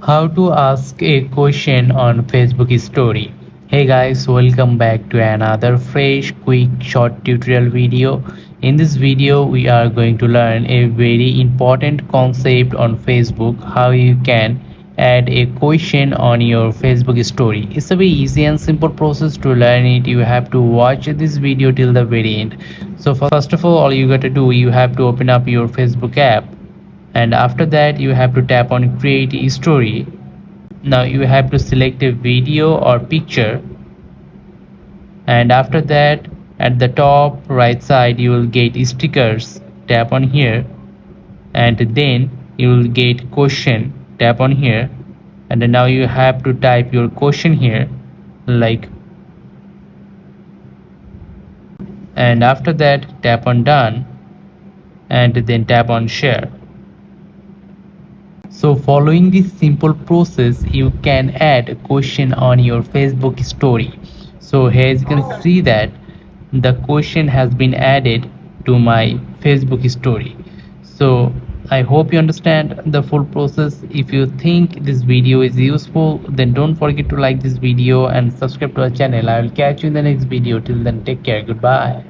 How to ask a question on Facebook story. Hey guys, welcome back to another fresh, quick, short tutorial video. In this video, we are going to learn a very important concept on Facebook, how you can add a question on your Facebook story. It's a very easy and simple process to learn it. You have to watch this video till the very end. So first of all you got to do, you have to open up your Facebook app, and after that you have to tap on create a story. Now you have to select a video or picture, and after that at the top right side you will get stickers. Tap on here, and then you will get question. Tap on here, and then now you have to type your question here, like, and after that tap on done, and then tap on share. So following this simple process, you can add a question on your Facebook story. So here as you can see that the question has been added to my Facebook story. So I hope you understand the full process. If you think this video is useful, then don't forget to like this video and subscribe to our channel. I will catch you in the next video. Till then, take care. Goodbye.